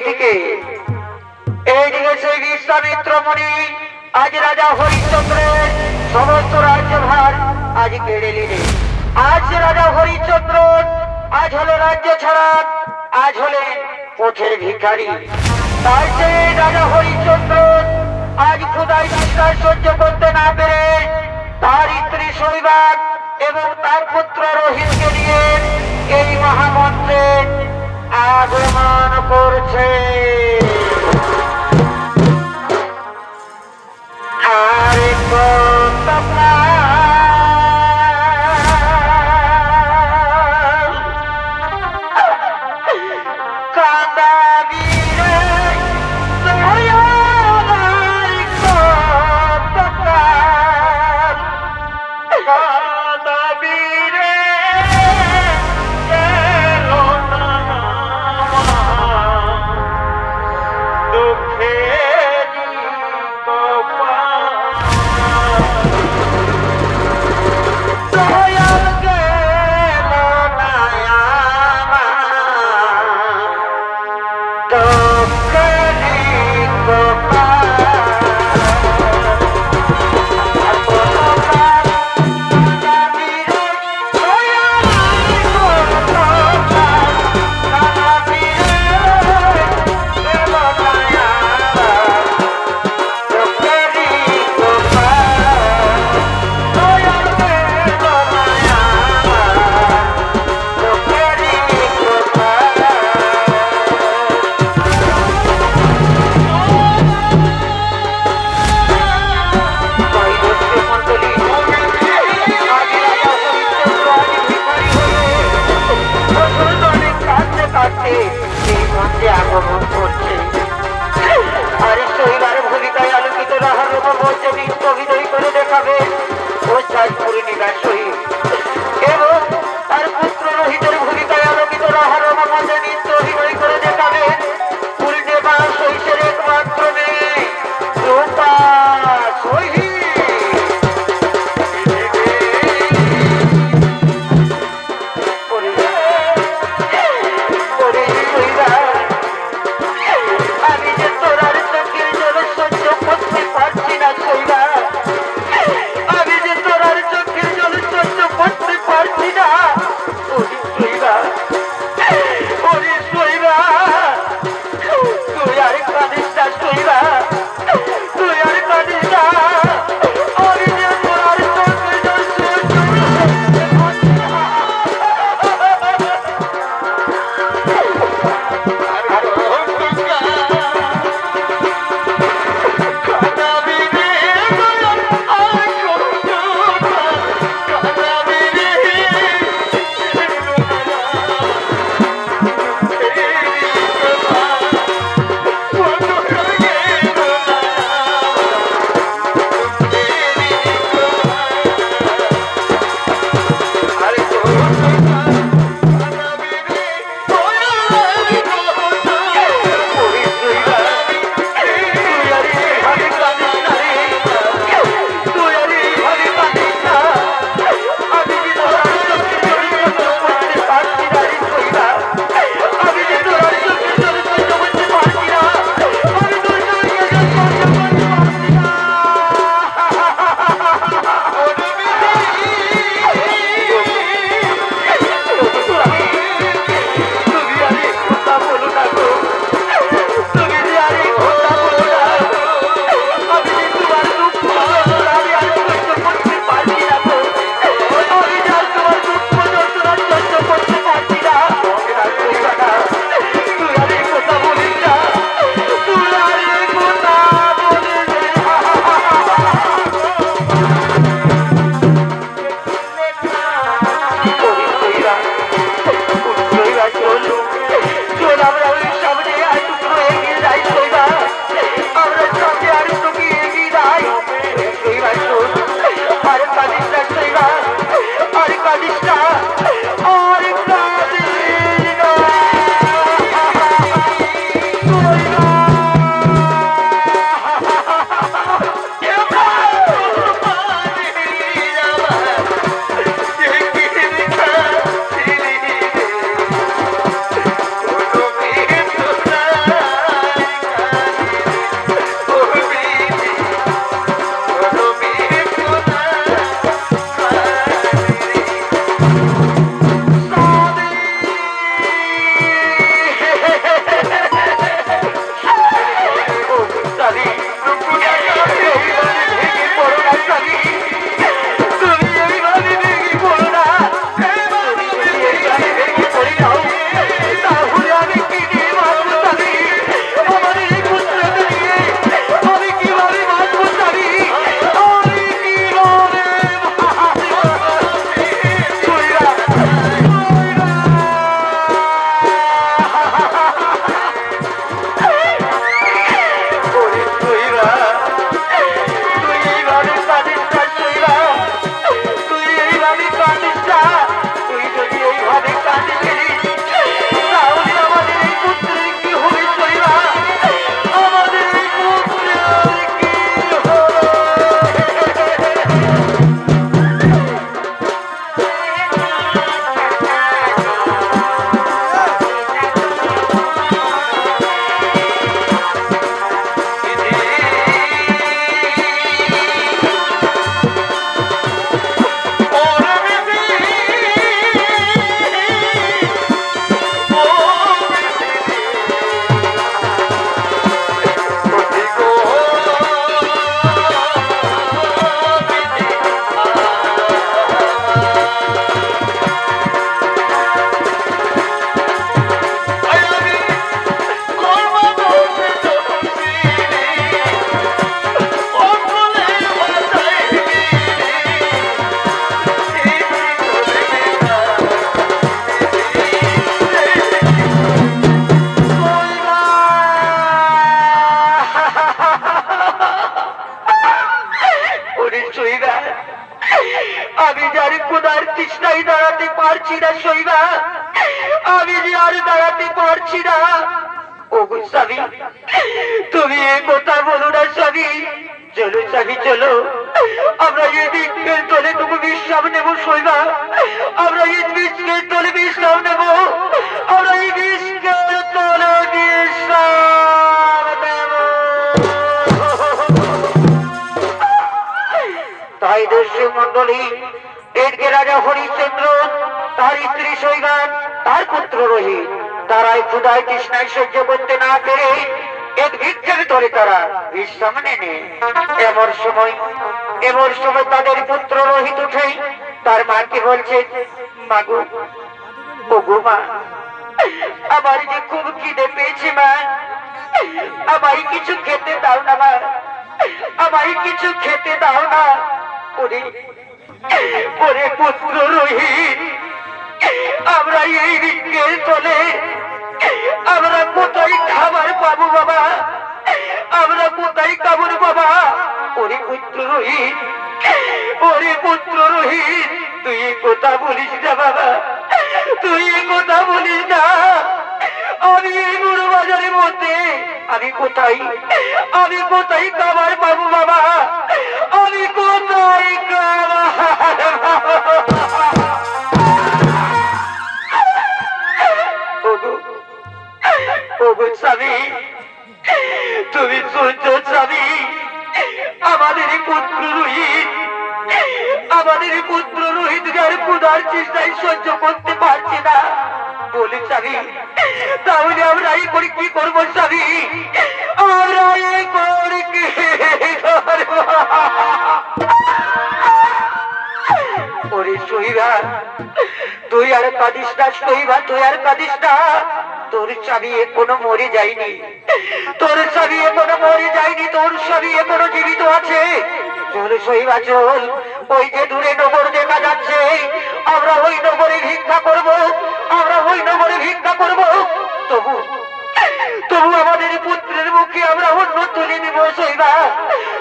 এইদিকে এইদিকে সেই বিশ্বামিত্র মুনি আজ রাজা হরিশ্চন্দ্রের সমস্ত রাজ্যভার আজ কেড়ে নিলেন। আজ রাজা হরিশ্চন্দ্র আজ হলো রাজ্য ছাড়া, আজ হলেন পথের ভিখারি। তাই সেই রাজা হরিশ্চন্দ্র আজ ক্ষুধায় তৃষ্ণা সহ্য করতে না পেরে তার স্ত্রী শৈবাক এবং তার পুত্র রোহিতকে নিয়ে এই মহামন্ত্রে আগমন করছে। আরে পারছি না শৈবা, আমি যে আর দাঁড়াতে পারছি না। ওগো স্বামী, তুমি এ কথা বলো না স্বামী। চলো স্বামী চলো, আমরা এই বৃক্ষের তলে তুমি বিশ্রাম নেবো শৈবা। আমরা এই বৃক্ষের তলে বিশ্রাম নেব, আমরা এই বৃক্ষের তলে বিশ্রাম নেব। তাই দর্শক মন্ডলী, এদিকে রাজা হরিশ্চন্দ্র, তার স্ত্রী সৈগান, তার পুত্র রোহিত, তারাই ক্ষুধায় তৃষ্ণায় সহ্য করতে না পেরে এক ভিক্ষের তরে তারা বিশ্রাম নেনে। এমন সময় তাদের পুত্র রোহিত উঠে তার মাকে বলছে, মাগো, ও গো মা, আমার যে খুব খিদে পেয়েছে মা, আমায় কিছু খেতে দাও না মা, আমায় কিছু খেতে দাও না। ওরে ওরে পুত্র রোহিত, আমরা এই বৃক্ষের তলে আমরা কোথায় খাবার পাবো বাবা, আমরা কোথায় খাবার বাবা। ওরে পুত্র রোহিত, ওরে পুত্র রোহিত, তুই কথা বলিস না বাবা, তুই কথা বলিস না। আমি এই বড় বাজারের মধ্যে আমি কোথায় খাবার পাবো বাবা, আমি কোথায় খাবার ওগো স্বামী, তুমি শুনছো স্বামী, আমাদের পুত্র রোহিত যার ক্ষুধার চেষ্টায় সহ্য করতে পারছে না বলে স্বামী, তাহলে আমরা এই করে কি করবো স্বামী, আমরা এই করে কি করবো? ওরে শৈবা, তুই আর কাঁদিস না শৈবা, তুই আর কাঁদিস না। তোর স্বামী এখনো মরে যায়নি, তোর স্বামী এখনো মরে যায়নি, তোর স্বামী এখনো জীবিত আছে। চল শৈবা চল, ওই যে দূরে নগর দেখা যাচ্ছে, আমরা ওই নগরে ভিক্ষা করব, আমরা ওই নগরে ভিক্ষা করব। তবু আমাদের পুত্রের মুখে আমরা অন্ন তুলে দেব শৈবা,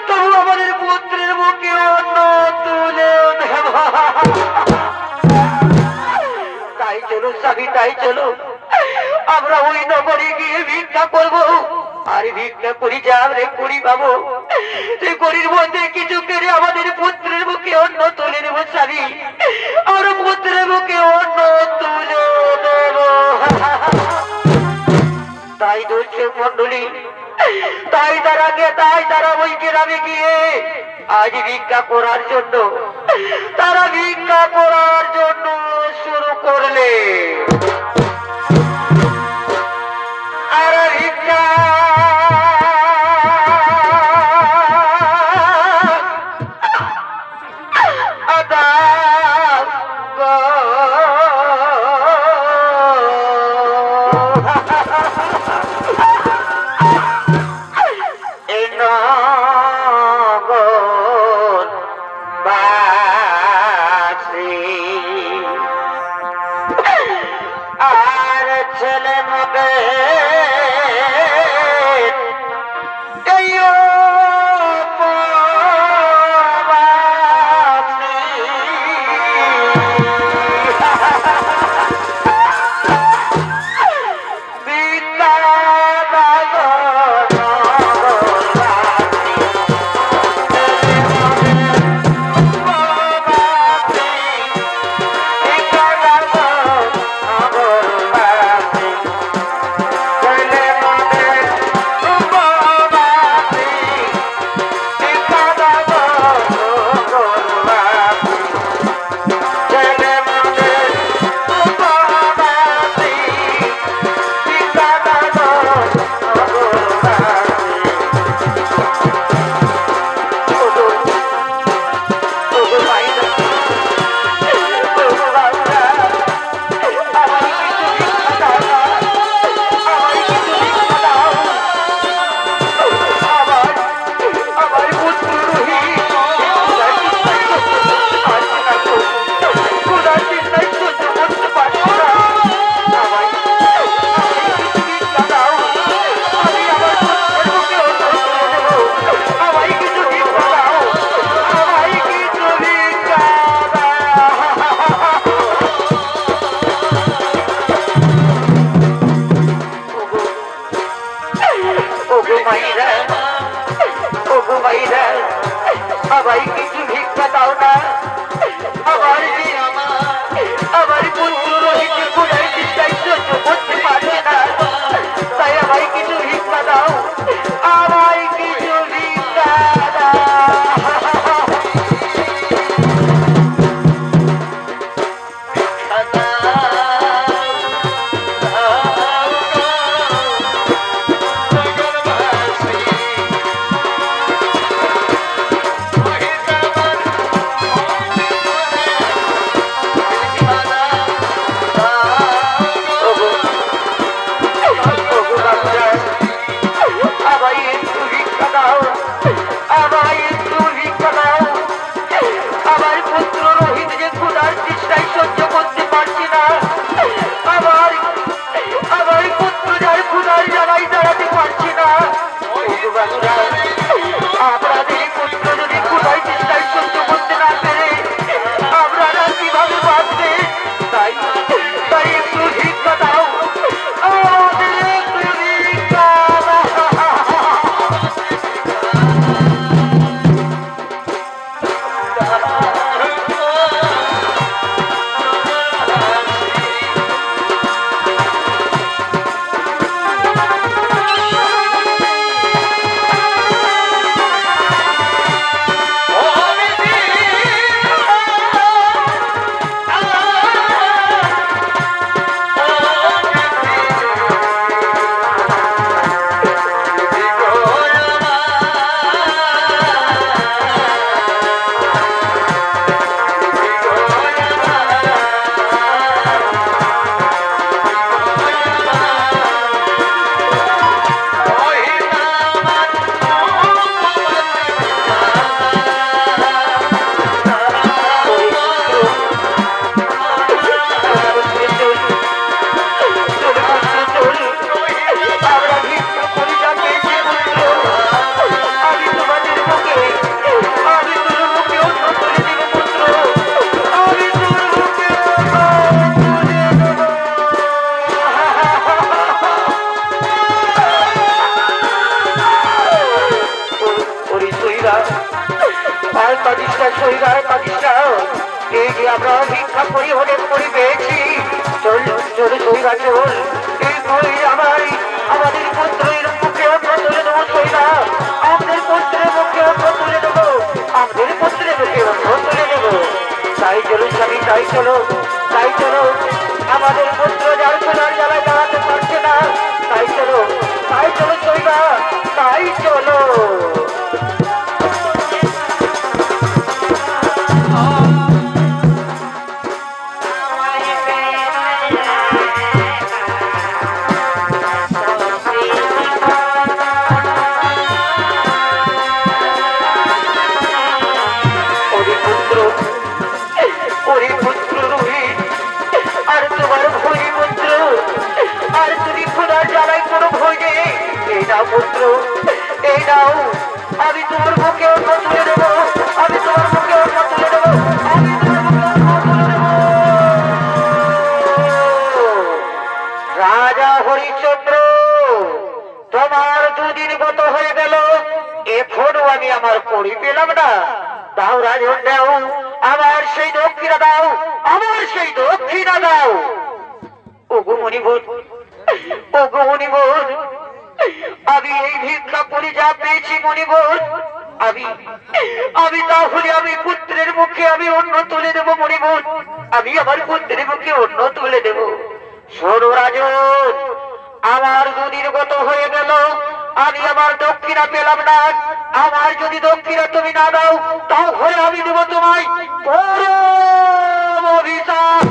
তবু আমাদের পুত্রের মুখে অন্ন তুলে দেব। তাই চলো স্বামী, তাই চলো, আমরা ওই নগরে গিয়ে ভিক্ষা করবো। আর ভিক্ষা করি যা আমরা করি পাবো, যে করির মধ্যে কিছু কেড়ে আমাদের পুত্রের মুখে অন্ন তুলে দেবো স্বামী, আর পুত্রের মুখে অন্ন তুলে দেব। তাই দর্শক মন্ডলী, তাই তারা ওই গ্রামে গিয়ে আজ ভিক্ষা করার জন্য, তারা ভিক্ষা করার জন্য শুরু করলে। আর ভিক্ষা আর ছেলে মেয়ে ওগো মাইরা, ওগো মাইরা, আমায় কিছু ভিক্ষা দাও না। আমার পুত্র রোহিত গুণায় চিন্তায় সহ্য করতে পারবে না, তাই আমায় কিছু ভিক্ষা দাও, আমায় কিছু ভিক্ষা দাও। আমার পুত্র রোহিত যে ক্ষুধার তৃষ্ণায় সহ্য করতে পারছি না, আমার পুত্র যার ক্ষুধার জ্বালায় দাঁড়াতে পারছি না। আপনাদের পুত্র যদি ক্ষুধার তৃষ্ণায় সহ্য করতে না পেরে আপনারা কিভাবে বাঁচবে? তাই তাই একটু ভিক্ষা দাও, আমাদের একটু ভিক্ষা দাও। এই যে আমরা ভিক্ষা করি হলে করি পেয়েছি, চল চল সইরা চল, এই তুই আমাদের পুত্রের মুখে অন্ন তুলে দেবো সইরা, আমাদের পুত্রের মুখে অন্ন তুলে দেবো, আমাদের পুত্রের মুখে অন্ন তুলে দেবো। তাই চলো স্বামী, তাই চলো, তাই চলো, আমাদের পুত্র যার খোলার জ্বালায় দাঁড়াতে পারছে না, তাই চলো, তাই চলো সইরা, তাই চলো। পুত্র এই নাও, আমি তোমার মুখে অন্ন তুলে দেবো, আমি তোমার মুখে অন্ন তুলে দেবো, আমি তোমার মুখে অন্ন তুলে দেবো। রাজা হরিশ্চন্দ্র, তোমার দুদিন গত হয়ে গেল, এখনো আমি আমার পরি পেলাম না। দাও রাজন দাও, আমার সেই দক্ষিণা দাও, আমার সেই দক্ষিণা দাও। ওগো মণিবোধ, ওগো মণিবোধ, আমি এই ভিক্ষা করে যা পেয়েছি মণিবোধ, আমি তাহলে আমি পুত্রের মুখে আমি অন্ন তুলে দেবো মণিবোধ, আমি আমার পুত্রের মুখে অন্ন তুলে দেব। শোনো রাজন, আমার দুদিন গত হয়ে গেল, আমি আমার দক্ষিণা পেলাম না। আমার যদি দক্ষিণা তুমি না দাও, তাহলে আমি দেবো তোমায় পরম অভিশাপ।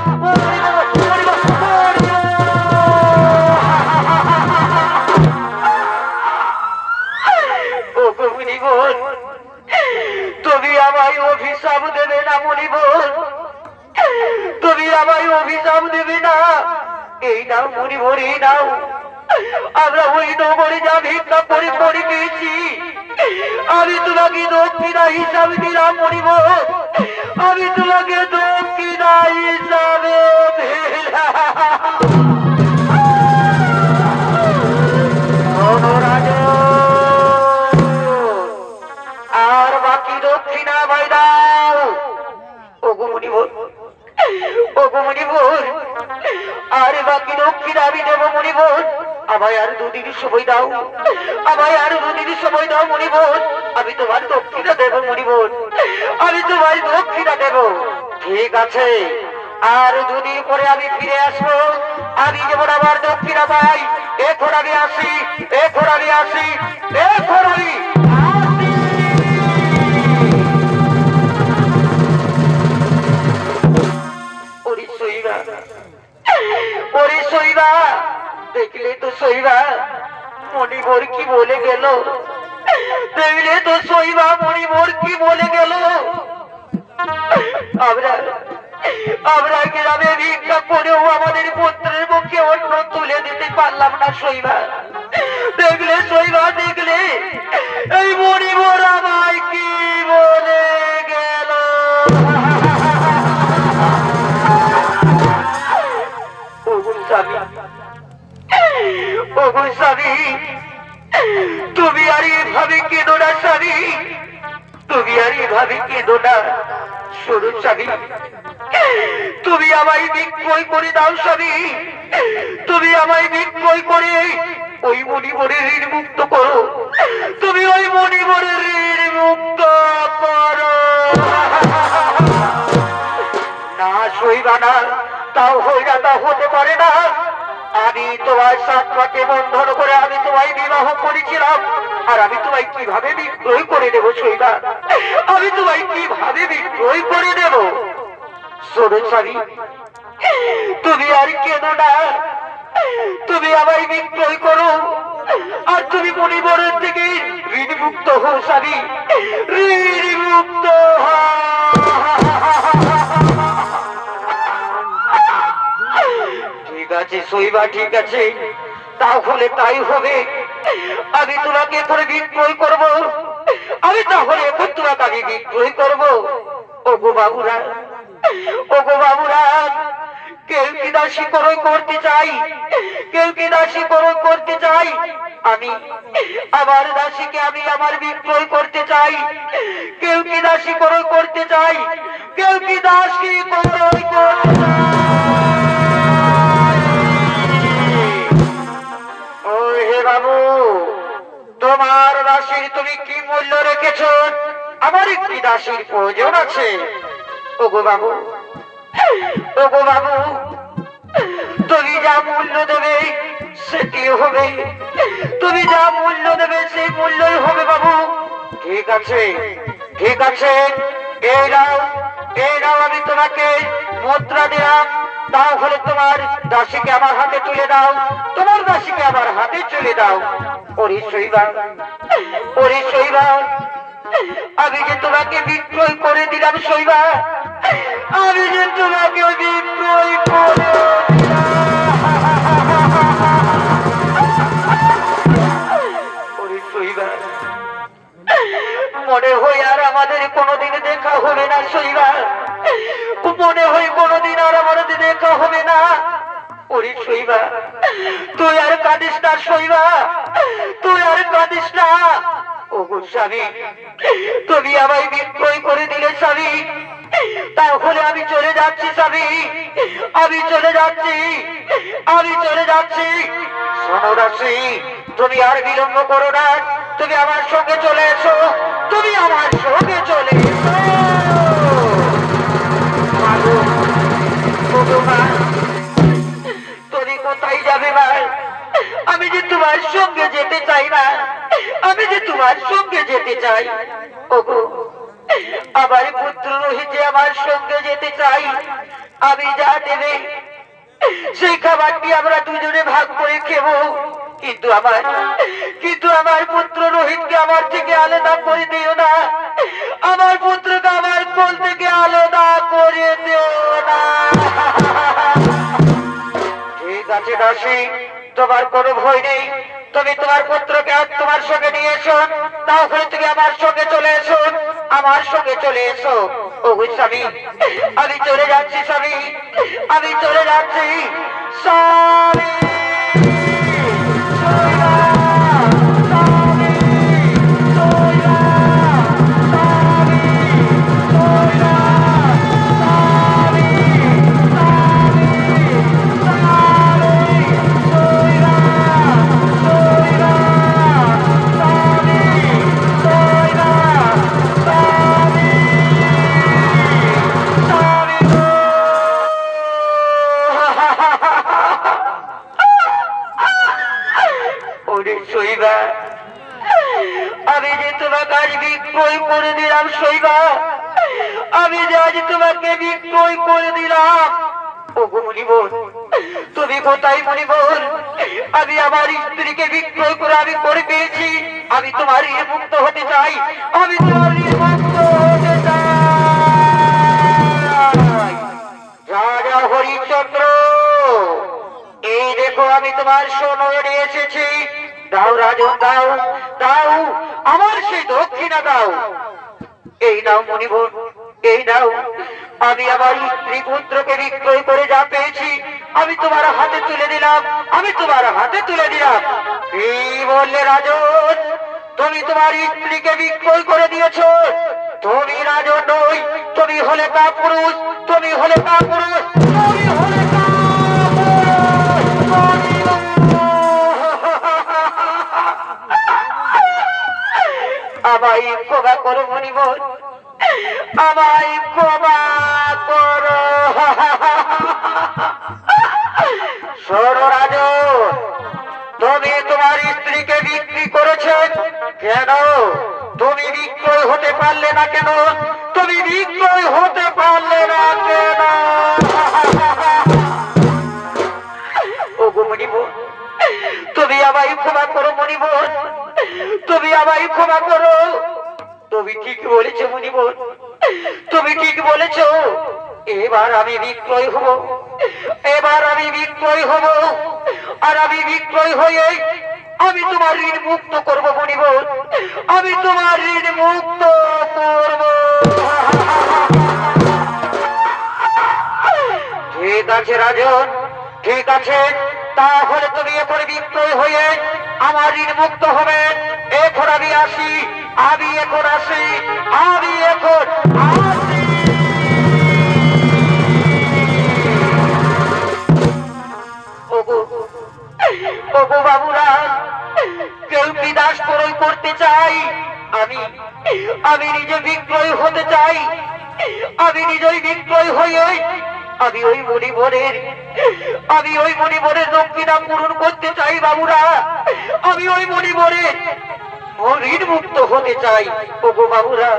তুমি আমায় অভিশাপ দেবে না মণিবোধ, তুমি আমায় অভিশাপ দেবে না। এই নাও মণিবোধ, এই নাও, আমরা ওই নগরে যা ভিক্ষা করে পড়ে পেয়েছি, আমি তোমাকে দক্ষিণা হিসাব দিলাম মণিবোধ, আমি তোমাকে দক্ষিণা হিসাবে দিলাম। দাও, আমায় আরো দুদিন সময় দাও মণিবর, আমি তোমার দক্ষিণা দেব মণিবর, আমি তোমার দক্ষিণা দেব। ঠিক আছে, আর দুদিন পরে আমি ফিরে আসবো, আমি যেমন আমার দক্ষিণা পাই। এখন আমি আসি, এখন আমি আসি, এখন আমি আসি। ওরে শৈবা, ওরে শৈবা, দেখলে তো শৈবা মণিবর কি বলে গেল, দেখলে তো শৈবা মণিবর কি বলে গেল। আমরা আমরা গ্রামে ভিক্ষা করেও আমাদের পুত্রের মুখে অন্ন তুলে দিতে পারলাম না শৈবা। দেখলে শৈবা, দেখলে এই মণিবর আমায় কি বলে গেল। স্বামী, তুমি আর এভাবে কেঁদো না স্বামী, তুমি আর এভাবে কেঁদো না। শোনো স্বামী, তুমি আমায় বিক্রয় করে দাও স্বামী, তুমি আমায় বিক্রয় করে ওই মণিবরের ঋণ মুক্ত করো, তুমি ওই মণিবরের ঋণ মুক্ত করো। না শৈবা না, তাও হয় না, তা হতে পারে না। আমি তোমার সাতটাকে বন্ধন করে আমি তোমায় বিবাহ করেছিলাম, আর আমি তোমায় কিভাবে বিক্রয় করে দেবো শৈবা, আমি তোমায় কিভাবে বিক্রয় করে দেব। শোনো স্বামী, তুমি আর কেন না, তুমি আমায় বিক্রয় করো, আর তুমি মণিবরের থেকে ঋণ মুক্ত হও স্বামী, ঋণ মুক্ত হও। ঠিক আছে শৈবা, ঠিক আছে, তাহলে তাই হবে। আমি তোমাকে এখন বিক্রয় করব, আমি তাহলে এখন তোমাকে আমি বিক্রয় করব। ওগো বাবুরা, ওগো বাবুরা, কেউ কি দাসী ক্রয় করতে চাই, কেউ কি দাসী ক্রয় করতে চাই। আমি আমার দাসীকে আমি আমার বিক্রয় করতে চাই। কেউ কি দাসী ক্রয় করতে চাই, কেউ কি দাসী ক্রয় করতে চাই। বাবু, তোমার দাসীর তুমি কি মূল্য রেখেছ? আমার একটি দাসীর প্রয়োজন আছে। ওগো বাবু, ওগো বাবু, তুমি যা মূল্য দেবে সেটি হবে, তুমি যা মূল্য দেবে সেই মূল্যই হবে বাবু। ঠিক আছে, ঠিক আছে, এই নাও, এই নাও, আমি তোমাকে মুদ্রা দিলাম, তাহলে তোমার দাসীকে আমার হাতে তুলে দাও, তোমার দাসীকে আমার হাতে তুলে দাও। ওরে শৈবা, ওরে শৈবা, আমি যে তোমাকে বিক্রয় করে দিলাম শৈবা, আমি যে তোমাকে বিক্রয় করে ওরে শৈবা, মনে হয় আর আমাদের কোনোদিন দেখা হবে না শৈবা, মনে হয় কোনোদিন আর আমাদের দেখা হবে না। ওরে শৈবা, তুই আর কাঁদিস না শৈবা, তুই আর কাঁদিস না। ওগো স্বামী, তুমি আমায় বিক্রয় করে দিলে স্বামী, তাহলে আমি চলে যাচ্ছি স্বামী, আমি চলে যাচ্ছি, আমি চলে যাচ্ছি। শোনো দাসী, তুমি আর বিলম্ব করো না, তুমি আমার সঙ্গে চলে এসো, তুমি আমার সঙ্গে চলে এসো। তুমি কোথায় যাবে মা? আমি যে তোমার সঙ্গে যেতে চাই না, আমি যে তোমার সঙ্গে যেতে চাই। ওগো, আমার পুত্র রোহিত আমার সঙ্গে যেতে চাই। আমি যা দেবে সেই খাবারটি আমরা দুজনে ভাগ করে খেবো, কিন্তু আমার পুত্র রোহিতকে আমার থেকে আলাদা করে দিও না, আমার পুত্রকে আমার কোল থেকে আলাদা করে দিও না। ঠিক আছে দাসী, তোমার কোনো ভয় নেই, তুমি তোমার পুত্রকে আর তোমার সঙ্গে নিয়ে এসো, তাহলে তুমি আমার সঙ্গে চলে এসো, আমার সঙ্গে চলে এসো। ওগো স্বামী, আমি চলে যাচ্ছি স্বামী, আমি চলে যাচ্ছি স্বামী। আমি যে তোমাকে আজ বিক্রয় করে দিলাম শৈবা, আমি যে আজ তোমাকে বিক্রয় করে দিলাম। ওগো মুনিবর, তুমি কোথায় মুনিবর? আমি আমার স্ত্রীকে বিক্রয় করে আমি করে পেয়েছি। আমি তোমার মুক্ত হতে চাই, আমি তোমার মুক্ত হতে চাই। রাজা হরিশ্চন্দ্র, এই দেখো আমি তোমার সোনা নিয়ে এসেছি। দাও রাজন, দাও দাও, আমার সেই দক্ষিণা দাও। এই নাও মুনিবর, এই নাও। আমি আমার স্ত্রী পুত্রকে বিক্রয় করে যা পেয়েছি আমি তোমার হাতে তুলে দিলাম, আমি তোমার হাতে তুলে দিলাম। কি বললে রাজন? তুমি তোমার স্ত্রীকে বিক্রয় করে দিয়েছ? তুমি রাজন নই, তুমি হলে কাপুরুষ, তুমি হলে কাপুরুষ, তুমি হলে আমায় ক্ষমা করো মুনিবর, আমায় ক্ষমা করো। শোনো রাজন, তুমি তোমার স্ত্রীকে বিক্রি করেছেন কেন? তুমি বিক্রয় হতে পারলে না কেন? তুমি বিক্রয় হতে পারলে না কেন? ওগো মুনিবর, তুমি আমায় ক্ষমা করো মুনিবর, তুমি আমায় ক্ষমা করো। তুমি ঠিক বলেছো মুনিবর, তুমি ঠিক বলেছো। এবার আমি বিক্রয় হব, এবার আমি বিক্রয় হব। আর আমি বিক্রয় হয়ে আমি তোমার ঋণ মুক্ত করবো মুনিবর, আমি তোমার ঋণ মুক্ত করব। ঠিক আছে রাজন, ঠিক আছে। তাহলে তুমি এখন বিক্রয় হয়ে আমার ঋণ মুক্ত হবে। এখন আমি আসি, আমি এখন আসি, আমি এখন আসি। ওগো ওগো বাবুরা, কেউ কি দাস ক্রয় করতে চাই? আমি আমি নিজে বিক্রয় হতে চাই। আমি নিজেই বিক্রয় হয়ে আমি ওই মণিবরের দক্ষিণা পূরণ করতে চাই বাবুরা। আমি ওই মণিবরের ঋণ মুক্ত হতে চাই। ওগো বাবুরা,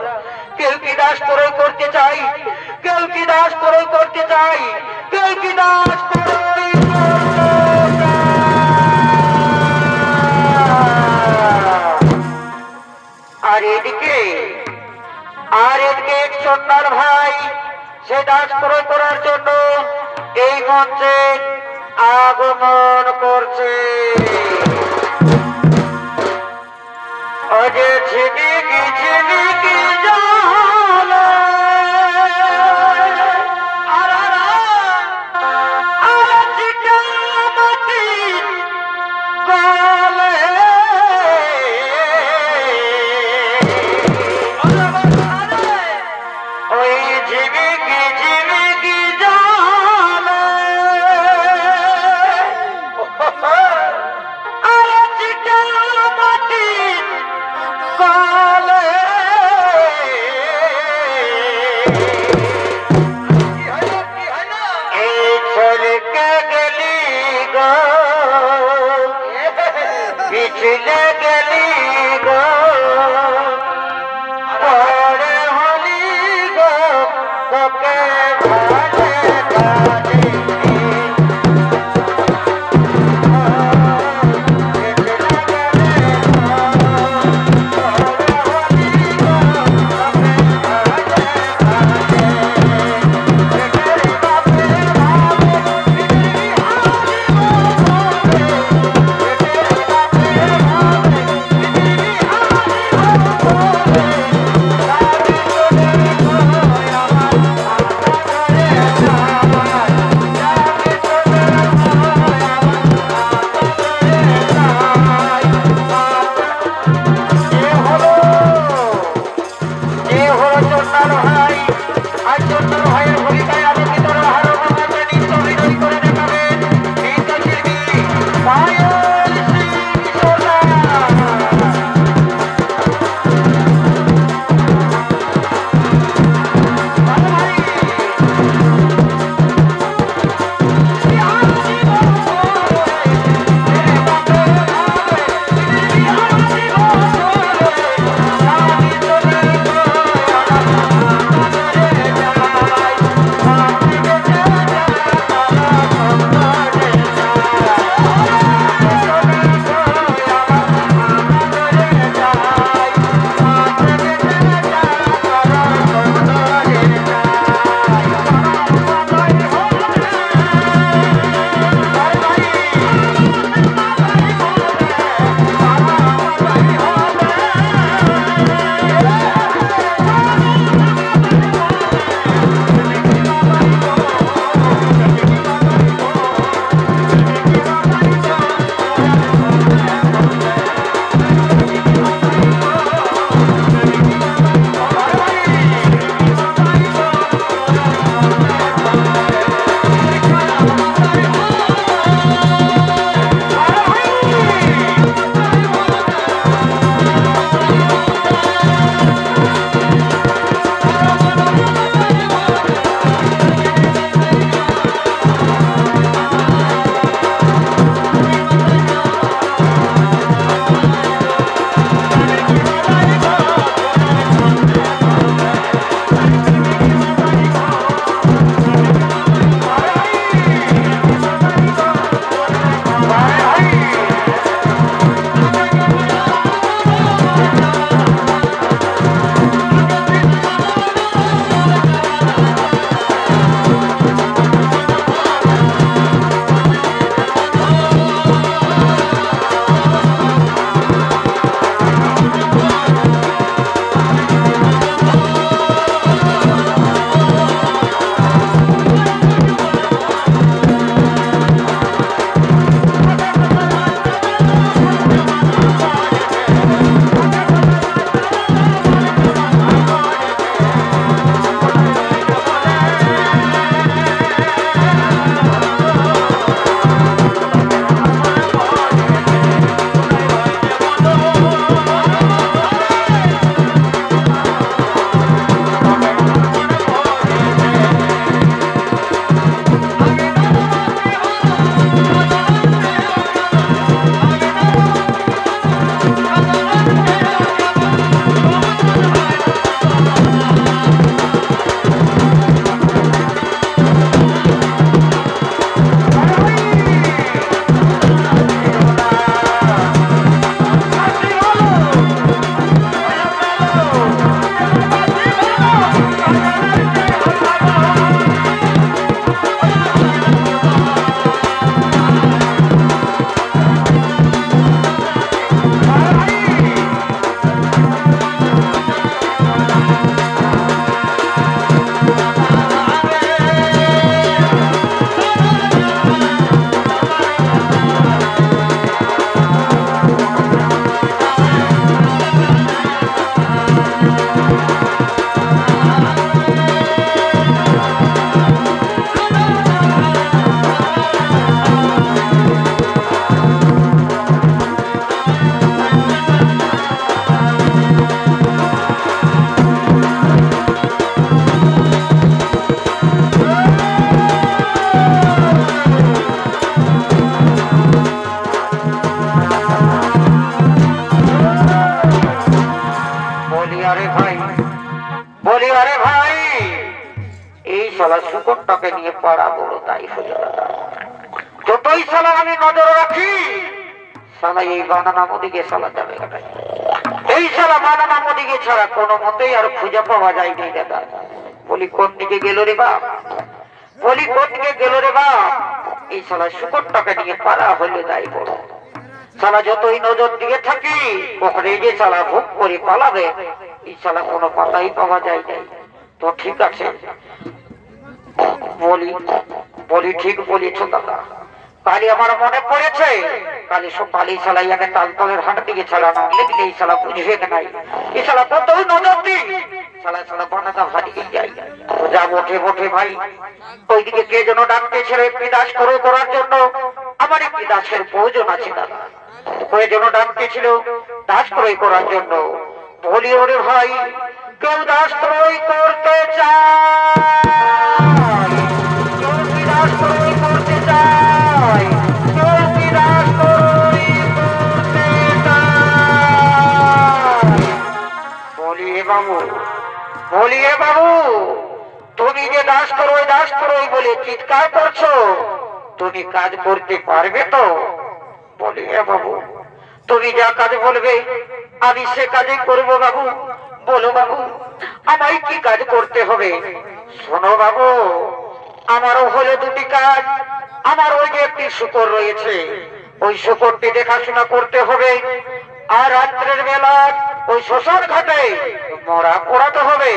কেউ কি দাস ক্রয় করতে চাই? কেউ কি দাস ক্রয় করতে চাই? কেউ কি দাস ক্রয় করতে চাই? আর এদিকে এক সন্ন্যার ভাই সে দাস ক্রয় করার জন্য এই মঞ্চে আগমন করছে। আগে ঝিমিকি ঝিমিকি জালে আরে ভাই এই শালা শুকরটাকে নিয়ে পাড়া বড় তাই হলো দাদা। যতই শালা আমি নজর রাখি শালা এই বানানা মোদিকে শালা যাবে না। এই শালা বানানা মোদিকে ছাড়া কোনো মতেই আর খুঁজে পাওয়া যায় নাই দাদা। বলি কোন দিকে গেল রে বাপ, বলি কোন দিকে গেল রে বাপ। এই শালা শুকরটাকে নিয়ে পাড়া হলে তাই বড়। শালা যতই নজর দিয়ে থাকি ওখানে যে শালা ভোগ করে পালাবে এই শালা কোনো পাতাই পাওয়া যায় নাই। তো ঠিক আছে বলি বলি ঠিক বলেছ দাদা। কালি আমার মনে পড়েছে কালি সকালে শালাই আগে তালতলের হাট দিকে ছাড়া না লিখলে এই শালা বুঝবে নাই। এই শালা কতই নজর দিই শালা শালা বানাটা হারিয়ে যাই। যা ওঠে ওঠে ভাই ওইদিকে কে যেন ডাকতে ছেড়ে একটি দাস করে করার জন্য। আমার একটি দাসের প্রয়োজন আছে দাদা। কয়ে যেন ডাকতেছিল দাস ক্রয় করার জন্য। বলি ওরে ভাই কেউ দাস ক্রয় করতে চায়, কেউ কি দাস ক্রয় করতে চায়, কেউ কি দাস ক্রয় করতে চায়। বলি এ বাবু, বলি এ বাবু তুমি যে দাস ক্রয় বলে চিৎকার করছো তুমি কাজ করতে পারবে তো? বলি এ বাবু তুমি যা কাজ বলবে আমি সে কাজই করব বাবু। বলো বাবু আমায় কি কাজ করতে হবে? শোনো বাবু আমারও হলো দুটি কাজ। আমার ওই যে একটি শুকর রয়েছে ওই শুকরটি দেখাশোনা করতে হবে। আর রাত্রের বেলা ওই শ্মশান ঘাটে মরা পোড়াতে হবে।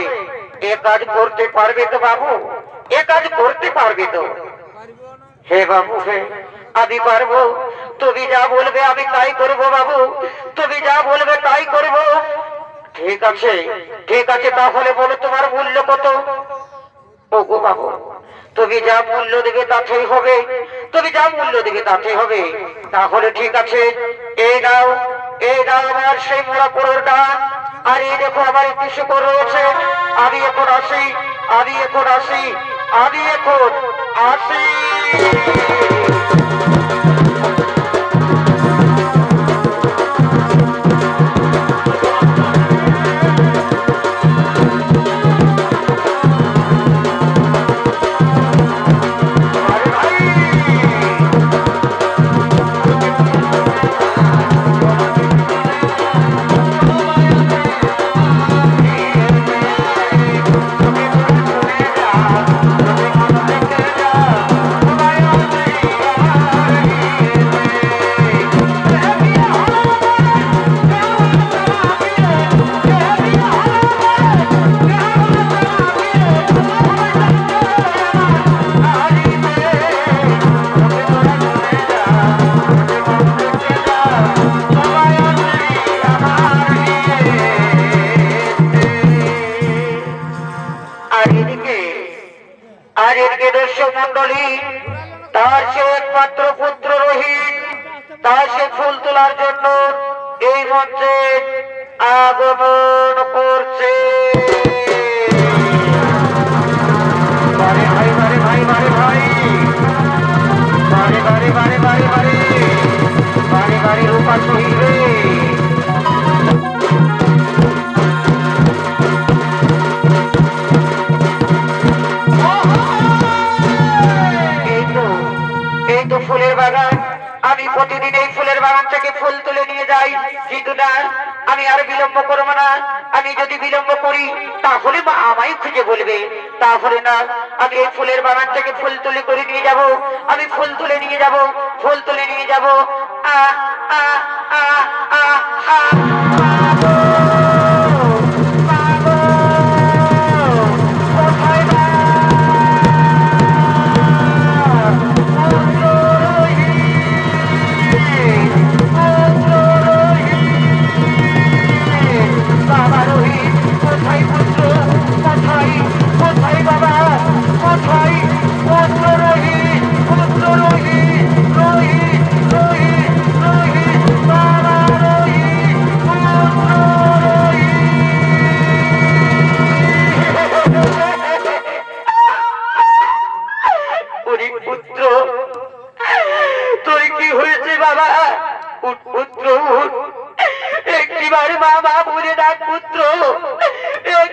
এ কাজ করতে পারবে তো বাবু? এ কাজ করতে পারবে তো? হে বাবু হে আমি পারবো। তুমি যা বলবে আমি তাই করব বাবু, তুমি যা বলবে তাই করব। ঠিক আছে ঠিক আছে তাহলে বলো তোমার মূল্য কত? ওগো বাবু তুমি যা মূল্য দেবে তাতেই হবে, তুমি যা মূল্য দেবে তাতেই হবে। তাহলে ঠিক আছে এই নাও, এই নাও আমার সেই মোড়া পোড়ার ডান। আর এই দেখো আমার একটি শুকর রয়েছে। আমি এখন আসি, আমি এখন আসি, আমি এখন আসি। তার সে একমাত্র পুত্র রোহিত তার সে ফুল তোলার জন্য এই মঞ্চে আগমন করছে। বারে ভাই বারে ভাই বারে ভাই বারে বারে বারে বারে বারে বারে বারে রূপা সহিবে। ফুলের বাগান আমি প্রতিদিন এই ফুলের বাগান থেকে ফুল তুলে নিয়ে যাই, কিন্তু না আমি আর বিলম্ব করবো না। আমি যদি বিলম্ব করি তাহলে মা আমায় খুঁজে বলবে। তাহলে না আমি এই ফুলের বাগান থেকে ফুল তুলে করে নিয়ে যাব। আমি ফুল তুলে নিয়ে যাব, ফুল তুলে নিয়ে যাব। আ আ আ আ আ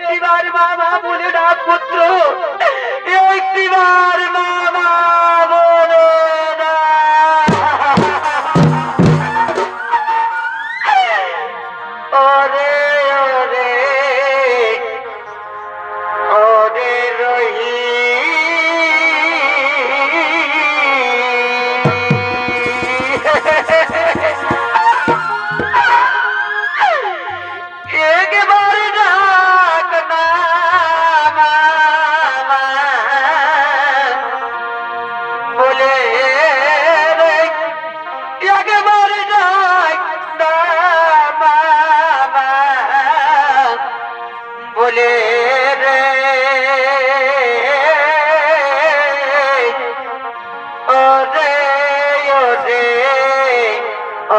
একটিবার মামা বলে ডাক পুত্র, একটিবার মামা বলে ডাক। ওরে ওরে ওরে রহি একবার ডাক না মামা বলে রে, একবার ডাক না মামা বলে রে, ওরে ওরে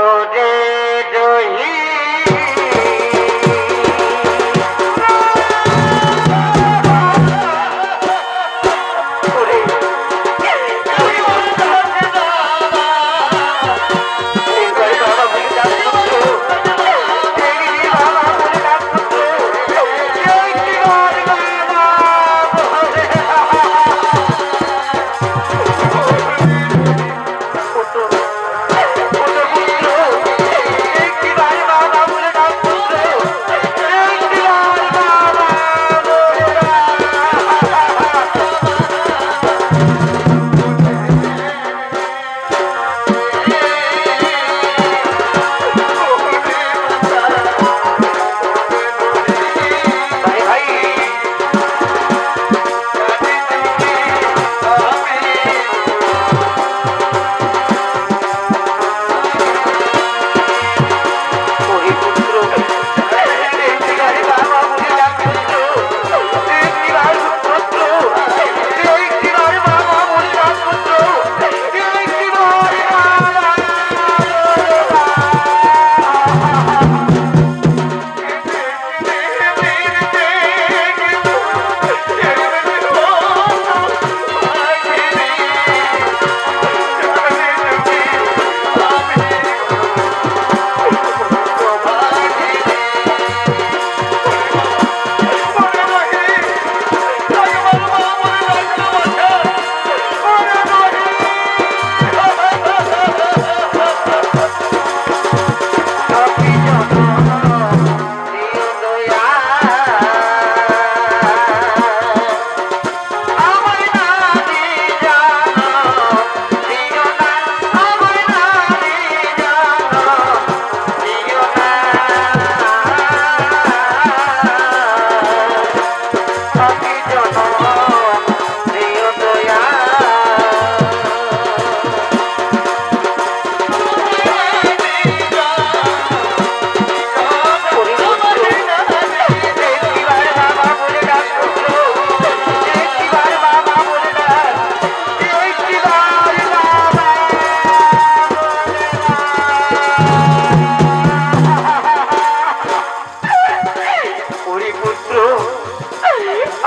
ওরে রহি।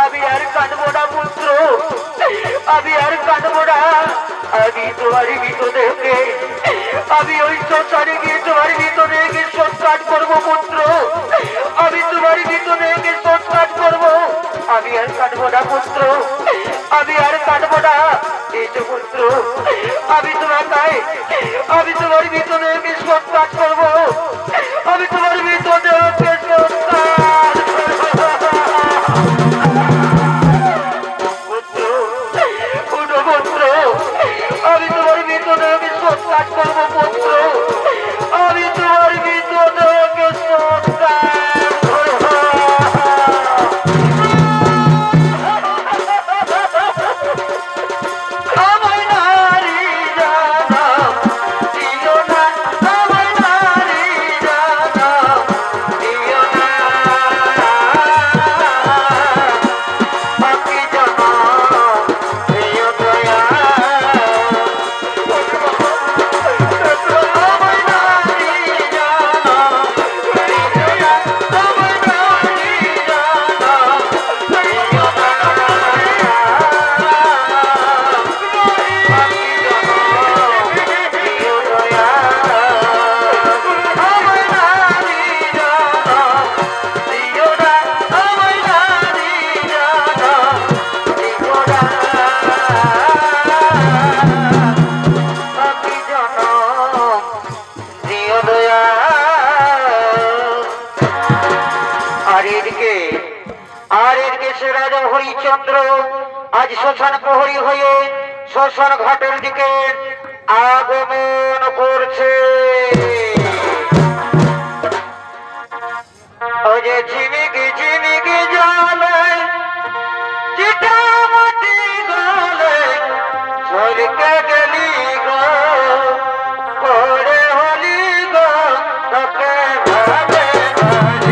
আমি আর কাঁদবো না পুত্র, আমি আর কাঁদবো না। আমি তোমার মৃতদেহকে, আমি ওই শ্মশানে গিয়ে তোমার মৃতদেহকে সংস্কার করবো পুত্র, আমি তোমার মৃতদেহকে সংস্কার করবো। আমি আর কাঁদবো না পুত্র, আমি আর কাঁদবো না। এই তো পুত্র, আমি তোমার গায়ে, আমি তোমার মৃতদেহকে সংস্কার করবো, আমি তোমার মৃতদেহকে সংস্কার পুত্র, আমি তোমার মৃতদেহকে সংস্কার করবো পুত্র, আমি তোমার মৃতদেহকে সংস্কার করবো। আমায় নারী জানা দিও না, আমায় নারী জানা আর এদিকে সে রাজা হরিচন্দ্র আজ শ্মশান প্রহরী হয়ে শ্মশান ঘাটের দিকে আগমন করছে। ও যে ঝিমিকি ঝিমিকি জলে চিটা মাটি গলে ঝলকে গেলি গো করে হলি গো তোকে ভাবে ভাবে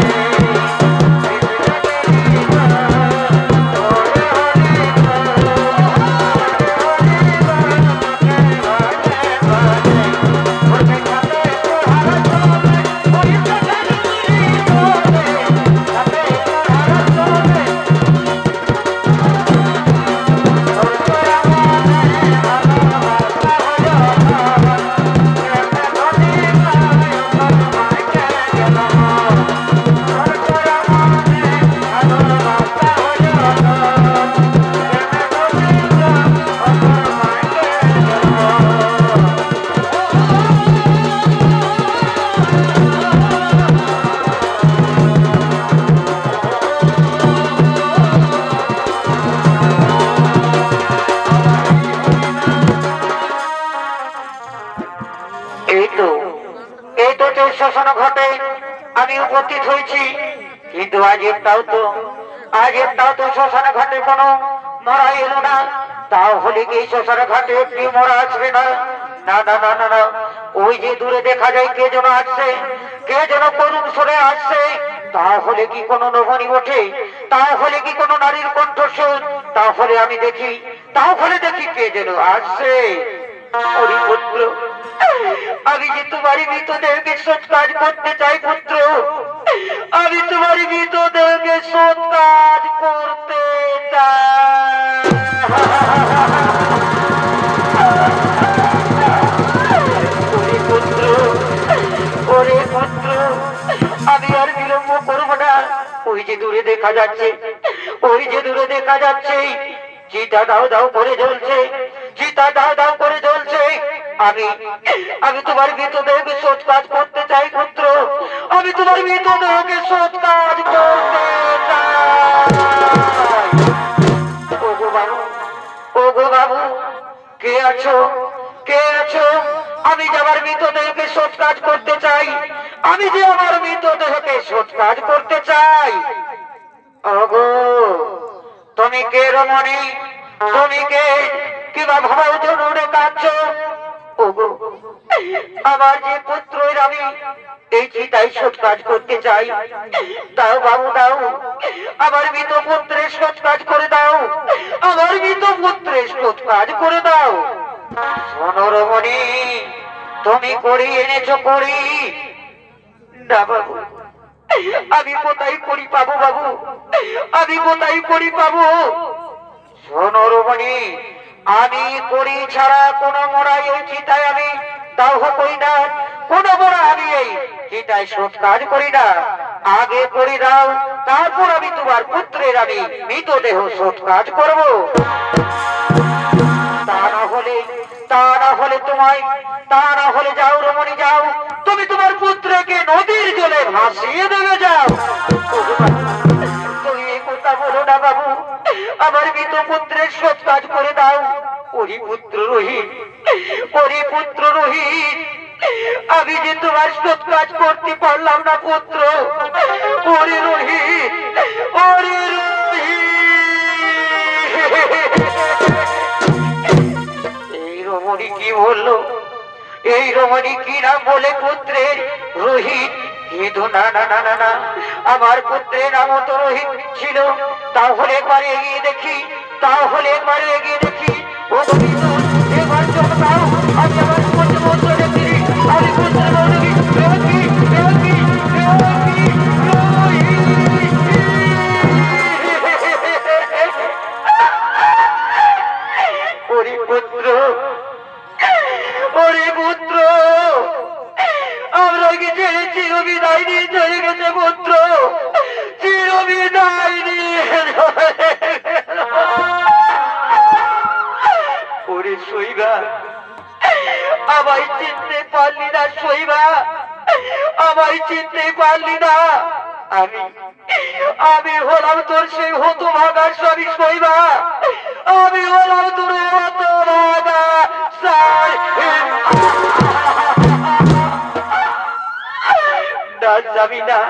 শ্মশান ঘটে আমি উপস্থিত হয়েছি, কিন্তু আজ একটাও তো শ্মশান ঘাটে কোনো মরা এলো না। তাহলে কি শ্মশান ঘাটে একটি মরা আসবে না? না না না না না, ওই যে দূরে দেখা যায় কে যেন আসছে, কে যেন করুণ সরে আসছে। তাহলে কি কোনো নভনী ওঠে? তাহলে কি কোনো নারীর কণ্ঠস্বর? তাহলে দেখি কে যেন আসছে। হরিপুত্র, আমি যে তোমারই মৃতদেহকে সৎ কাজ করতে চাই পুত্র, আমি তোমারই মৃতদেহকে সৎ কাজ করতে চাই। পুত্র, ওরে পুত্র, আমি আর বিলম্ব করবো না। ওই যে দূরে দেখা যাচ্ছে চিতা দাও দাও করে জ্বলছে। আমি তোমার মৃতদেহকে সৎ কাজ করতে চাই পুত্র, আমি তোমার মৃতদেহকে সৎ কাজ করতে চাই। ওগো বাবু, কে আছো? আমি যে আমার মৃতদেহকে সৎ কাজ করতে চাই, ওগো তুমি কে রমণী? তুমি কে? কিবা ভাবাও জন্য কাঁদছো? ওগো, আমার যে পুত্রের আমি এই চিতায় সৎ কাজ করতে চাই, দাও বাবু দাও, আমার মৃত পুত্রের সৎ কাজ করে দাও, শোনো রমণী, তুমি করি এনেছো করি না বাবু, আমি কোথায় করি পাবো বাবু, শোনো রমণী, আমি করি ছাড়া কোন মোড়া এই চিতায় আমি দাও করি না, কোন মোড়া আমি এই চিতায় সৎ কাজ করি না। আগে করি দাও, তারপর আমি তোমার পুত্রের আমি মৃতদেহ সৎ কাজ করবো। তা না হলে যাও রমণী যাও, তুমি তোমার পুত্রকে নদীর জলে ভাসিয়ে দেবে যাও। তুমি এই কথা বলো না বাবু, আমার মৃত পুত্রের সৎ কাজ করে দাও। ওরে পুত্র রোহিত, আমি যে তোমার সৎ কাজ করতে পারলাম না পুত্র। ওরে রোহিত, এই রমণী কি বললো? এই রমণী কি নাম বলে পুত্রের রোহিত? কিন্তু না না না না না, আমার পুত্রের নাম তো রোহিত ছিল। তাহলে একবার এগিয়ে দেখি। ও রোহিত, এবার চোখ দাও, আমি আমার পুত্র দেখি, আমি পুত্র ওরে পুত্র, আমরা কি ছেড়ে চিরবিদায় নিয়ে চলে গেছে পুত্র, চিরবিদায় নিয়ে। ওরে শৈবা, আমায় চিনতে পারলি না শৈবা, আমি আমি হলাম তোর সেই হতভাগা স্বামী শৈবা। আমি হলাম তোর হতভাগা না স্বামী না,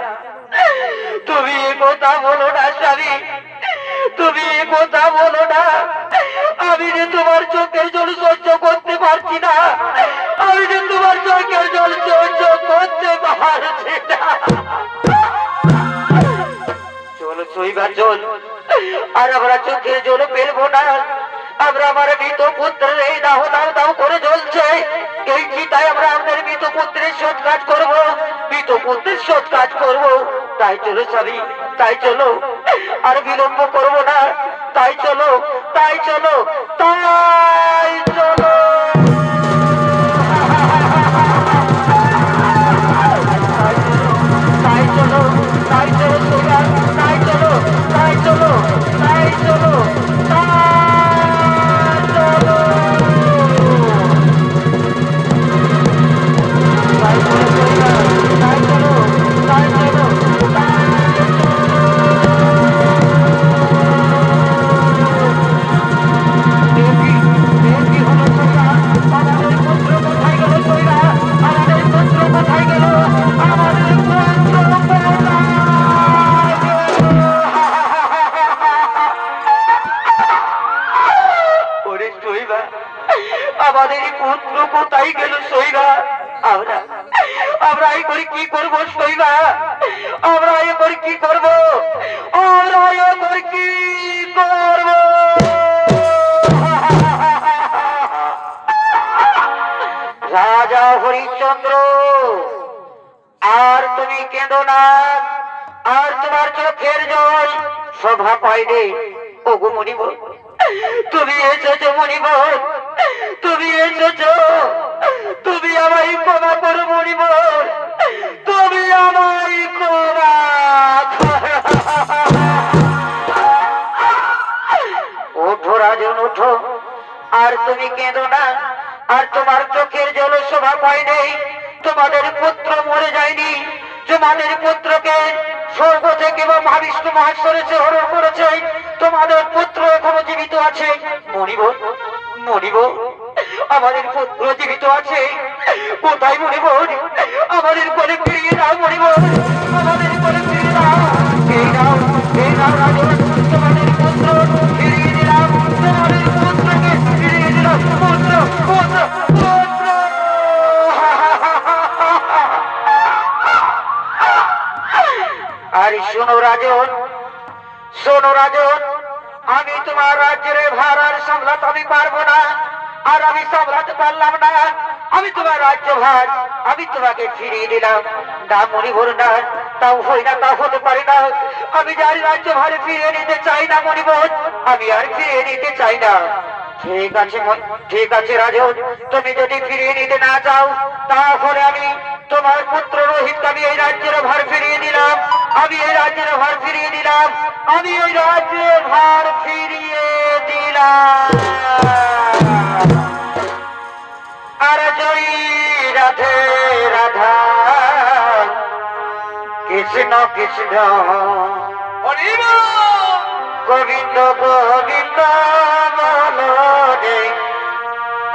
তুমি এ কথা বলো না স্বামী, তুমি এ কথা বলো না। আমি যে তোমার চোখের জল সহ্য করতে পারছি না, আমি যে তোমার চোখের জল সহ্য করতে পারছি না। চলো শৈবা চল, আর আমরা চোখের জল ফেলবো না। আমরা আমার মৃত পুত্রের এই দাহ দাও দাও করে জ্বলছে, এই চিতায় আমরা আমাদের মৃত পুত্রের সৎ কাজ করবো, মৃত পুত্রের সৎ কাজ করবো। তাই চলো স্বামী, তাই চলো, আর বিলম্ব করবো না। তাই চলো, তাই চলো, তাই চলো। তাই চলো, তাই চলো শৈবা, তাই চলো, তাই চলো, তাই চলো, তাই চলো। তাই চলো শৈবা, তাই চলো, তাই চলো, তাই দেবী, দেবী হলো শৈবা। আমাদের পুত্র কোথায় গেল শৈবা? আমাদের পুত্র কোথায় গেল? আমাদের পুত্র কোথায় গেল? ওরে শৈবা, আমাদের এই পুত্র কোথায় গেল শৈবা? আমরা আমরা এই করে কি করব শৈবা? আমরা এই করে কি করব? আমরা এই করে কি করব? রাজা হরিশ্চন্দ্র, আর তুমি কেঁদো না, আর তোমার চোখের জল শোভা পাইনি। ওগো মনিব, তুমি এসেছো মনিব, তুমি এসেছো, তুমি আমায় ক্ষমা করো মনিব, তুমি আমায় ক্ষমা করো। ওঠো রাজন ওঠো, আর তুমি কেঁদো না, আর তোমার চোখের জল শোভা পায় নেই। তোমাদের পুত্র মরে যায়নি, তোমাদের পুত্রকে স্বর্গ থেকে বা মহাবিষ্ণু মহেশ্বরে সে হরণ করেছে। তোমাদের পুত্র এখনো জীবিত আছে মনিব, মনিব, আমাদের পুত্র জীবিত আছে। কোথায় মনিব? আমাদের কোলে ফিরিয়ে দাও মনিব, আমাদের কোলে ফিরিয়ে দাও। এই নাও, এই নাও রাজন, তোমাদের পুত্র ফিরিয়ে দিলাম, তোমাদের পুত্রকে ফিরিয়ে দিলাম। পুত্র, পুত্র, পুত্র। আর শোনো রাজন, শোনো রাজন, আমি তোমার রাজ্যের ভার আর সামলাতে আমি পারবো না, আর আমি সামলাতে পারলাম না। আমি তোমার রাজ্য ভার আমি তোমাকে ফিরিয়ে দিলাম। না মনিবর না, তাও হই না, তা হতে পারে না। আমি যার রাজ্য ভার ফিরিয়ে নিতে চাই না মনিবর, আমি আর ফিরিয়ে নিতে চাই না। ঠিক আছে, ঠিক আছে রাজন, তুমি যদি ফিরিয়ে নিতে না চাও, তাহলে আমি তোমার পুত্র রোহিতকে আমি এই রাজ্যের ভার ফিরিয়ে দিলাম, আমি এই রাজ্যের ভার ফিরিয়ে দিলাম, আমি এই রাজ্যের ভার ফিরিয়ে দিলাম। আর জয় রাধে রাধা, কৃষ্ণ কৃষ্ণ গোবিন্দ গোবিন্দ বলো রে,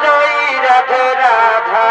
জয় রাধে রাধা।